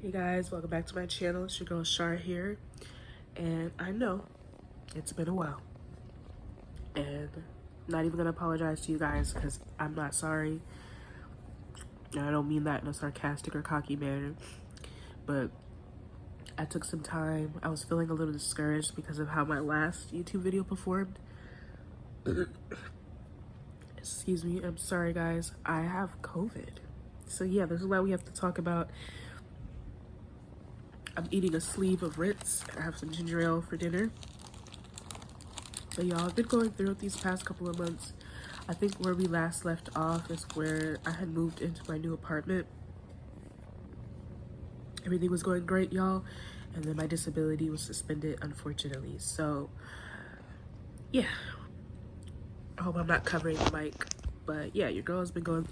Hey guys, welcome back to my channel. It's your girl Shar here, and I know it's been a while, and I'm not even gonna apologize to you guys because I'm not sorry. And I don't mean that in a sarcastic or cocky manner, but I took some time. I was feeling a little discouraged because of how my last YouTube video performed. Excuse me, I'm sorry guys. I have COVID. So yeah, this is why we have to talk about. I'm eating a sleeve of Ritz. I have some ginger ale for dinner. But y'all, I've been going through it these past couple of months. I think where we last left off is where I had moved into my new apartment. Everything was going great, y'all. And then my disability was suspended, unfortunately. So, yeah. I hope I'm not covering the mic. But yeah, your girl has been going,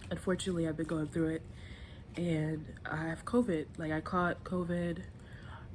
Unfortunately, I've been going through it. And I have COVID. Like, I caught COVID.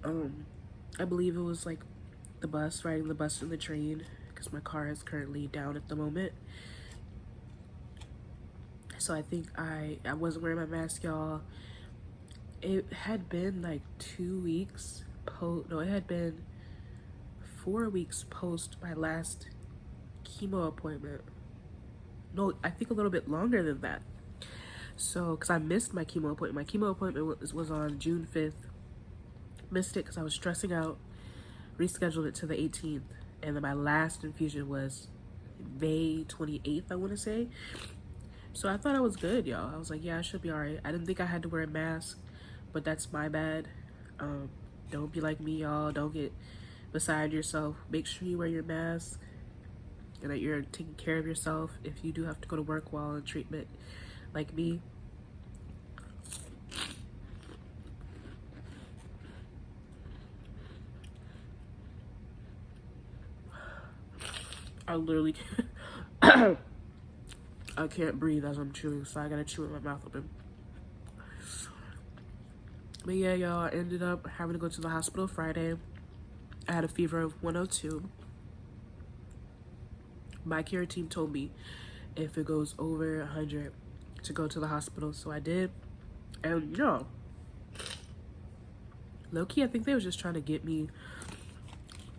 I believe it was like the bus, riding the bus and the train, because my car is currently down at the moment. So I think I wasn't wearing my mask, y'all. It had been like 2 weeks it had been 4 weeks post my last chemo appointment. No, I think a little bit longer than that. So, because I missed my chemo appointment. My chemo appointment was on June 5th. Missed it because I was stressing out. Rescheduled it to the 18th. And then my last infusion was May 28th, I want to say. So I thought I was good, y'all. I was like, yeah, I should be all right. I didn't think I had to wear a mask, but that's my bad. Don't be like me, y'all. Don't get beside yourself. Make sure you wear your mask and that you're taking care of yourself if you do have to go to work while in treatment like me. I literally can't, I can't breathe as I'm chewing, so I gotta chew with my mouth open. But yeah, y'all, I ended up having to go to the hospital Friday. I had a fever of 102. My care team told me if it goes over 100 to go to the hospital, so I did. And no, low-key, I think they were just trying to get me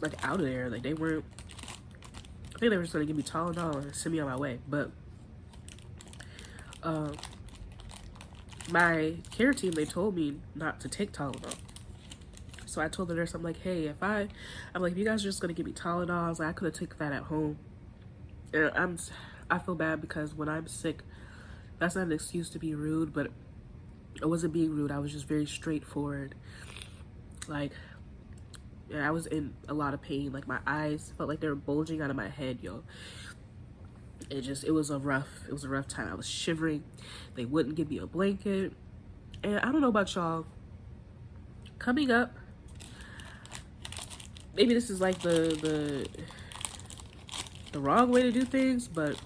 like out of there. Like they weren't, I think they were just gonna give me Tylenol and send me on my way. But my care team, they told me not to take Tylenol. So I told the nurse, I'm like, hey, I'm like, if you guys are just gonna give me Tylenol, I was like, I could have taken that at home. And I feel bad because when I'm sick, that's not an excuse to be rude, but I wasn't being rude. I was just very straightforward. Like, yeah, I was in a lot of pain. Like my eyes felt like they were bulging out of my head, yo. It was a rough time. I was shivering. They wouldn't give me a blanket. And I don't know about y'all. Coming up, maybe this is like the wrong way to do things, but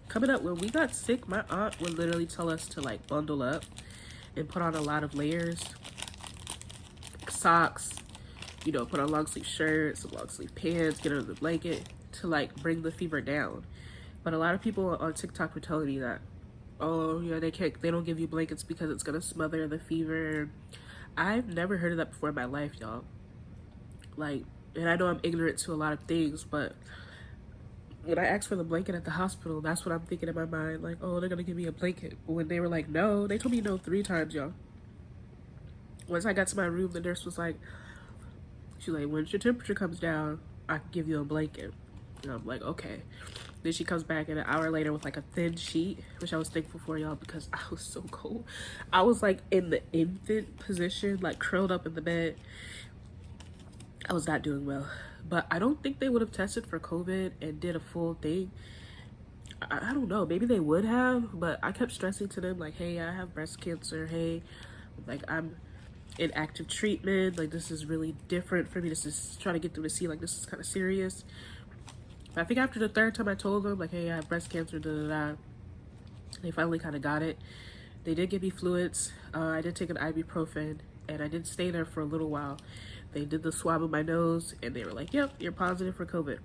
coming up, when we got sick, my aunt would literally tell us to like bundle up and put on a lot of layers, socks, you know, put on long sleeve shirts, some long sleeve pants, get under the blanket to like bring the fever down. But a lot of people on TikTok were telling me that, oh yeah, they don't give you blankets because it's gonna smother the fever. I've never heard of that before in my life, y'all. Like, and I know I'm ignorant to a lot of things, but when I asked for the blanket at the hospital, that's what I'm thinking in my mind. Like, oh, they're gonna give me a blanket. But when they were like, no, they told me no 3 times, y'all. Once I got to my room, the nurse was like, she's like, once your temperature comes down, I can give you a blanket. And I'm like, okay. Then she comes back, and an hour later with like a thin sheet, which I was thankful for, y'all, because I was so cold. I was like in the infant position, like curled up in the bed. I was not doing well. But I don't think they would have tested for COVID and did a full thing. I don't know, maybe they would have, but I kept stressing to them like, hey, I have breast cancer. Hey, like I'm in active treatment. Like this is really different for me. This is trying to get through to see like this is kind of serious. But I think after the 3rd time I told them like, hey, I have breast cancer, they finally kind of got it. They did give me fluids. I did take an ibuprofen, and I did stay there for a little while. They did the swab of my nose, and they were like, yep, you're positive for COVID.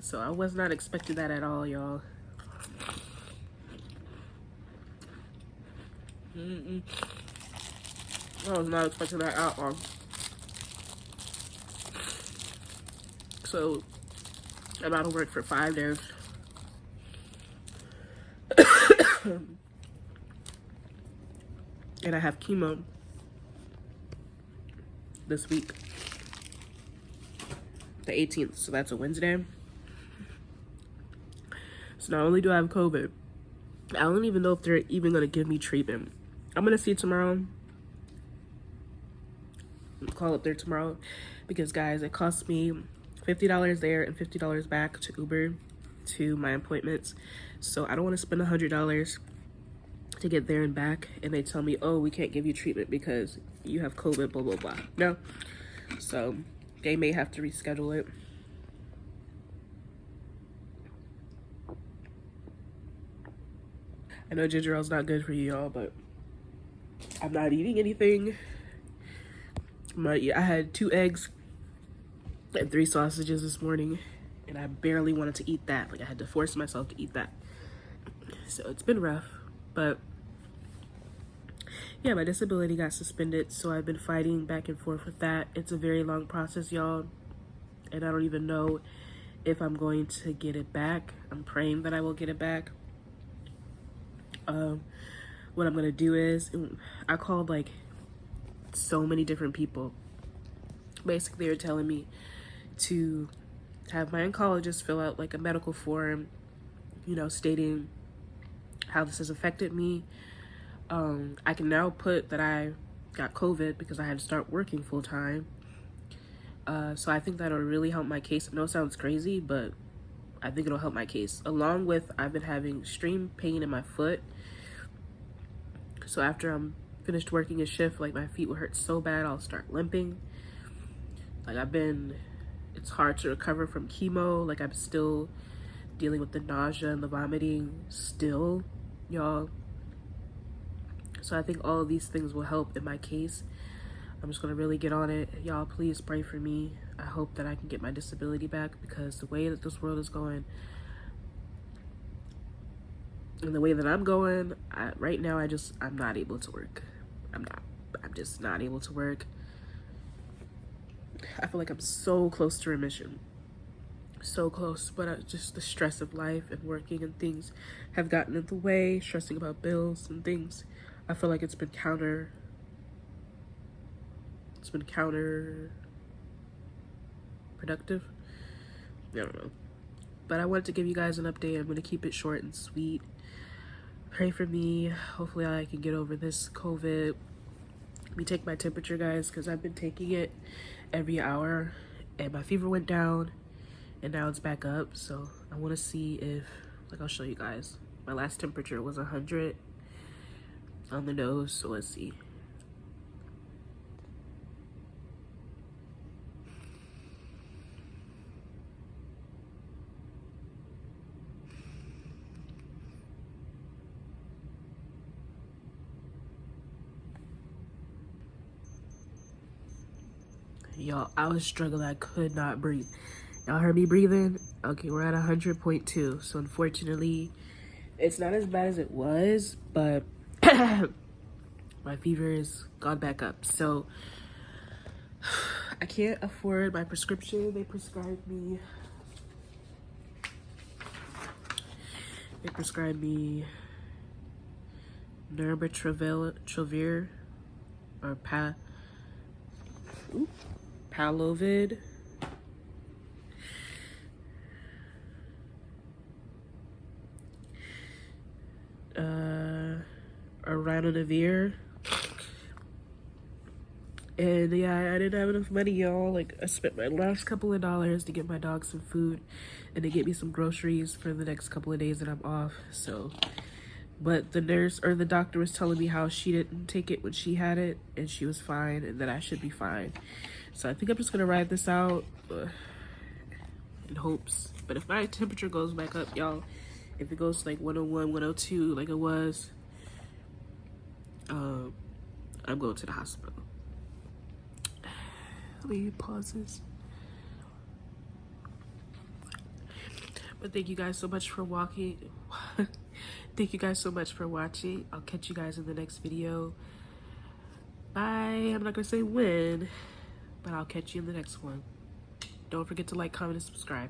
So I was not expecting that at all, y'all. I was not expecting that at all. So I'm out of work for 5 days. And I have chemo this week, the 18th, so that's a Wednesday. So not only do I have COVID, I don't even know if they're even gonna give me treatment. I'm gonna see tomorrow. Call up there tomorrow, because guys, it costs me $50 there and $50 back to Uber to my appointments. So I don't want to spend $100 to get there and back, and they tell me, oh, we can't give you treatment because you have COVID, blah blah blah. No, so they may have to reschedule it. I know ginger ale's not good for you, y'all, but I'm not eating anything. I had 2 eggs and 3 sausages this morning, and I barely wanted to eat that. Like, I had to force myself to eat that. So it's been rough, but yeah, my disability got suspended, so I've been fighting back and forth with that. It's a very long process, y'all, and I don't even know if I'm going to get it back. I'm praying that I will get it back. What I'm gonna do is, I called like so many different people. Basically, they're telling me to have my oncologist fill out like a medical form, you know, stating how this has affected me. I can now put that I got COVID because I had to start working full time. So I think that'll really help my case. I know it sounds crazy, but I think it'll help my case. Along with, I've been having extreme pain in my foot. So after I'm finished working a shift, like my feet will hurt so bad, I'll start limping. Like it's hard to recover from chemo. Like I'm still dealing with the nausea and the vomiting still, y'all. So I think all of these things will help in my case. I'm just gonna really get on it. Y'all, please pray for me. I hope that I can get my disability back, because the way that this world is going, and the way that I'm going, right now, I'm not able to work. I'm just not able to work. I feel like I'm so close to remission. So close, but just the stress of life and working and things have gotten in the way, stressing about bills and things. I feel like it's been counterproductive. I don't know. But I wanted to give you guys an update. I'm going to keep it short and sweet. Pray for me. Hopefully I can get over this COVID. Let me take my temperature, guys, because I've been taking it every hour, and my fever went down, and now it's back up. So I want to see if, like, I'll show you guys. My last temperature was 100 on the nose, so let's see. Y'all, I was struggling. I could not breathe. Y'all heard me breathing? Okay, we're at 100.2. So unfortunately, it's not as bad as it was, but my fever has gone back up. So I can't afford my prescription. They prescribed me Nirmatrelvir or Palovit. Or Ritonavir. And yeah, I didn't have enough money, y'all. Like, I spent my last couple of dollars to get my dog some food and to get me some groceries for the next couple of days that I'm off. So, but the nurse or the doctor was telling me how she didn't take it when she had it and she was fine, and that I should be fine. So I think I'm just gonna ride this out in hopes. But if my temperature goes back up, y'all, if it goes to like 101, 102 like it was, I'm going to the hospital. Let me pause this. But thank you guys so much for Thank you guys so much for watching. I'll catch you guys in the next video. Bye. I'm not gonna say when, but I'll catch you in the next one. Don't forget to like, comment, and subscribe.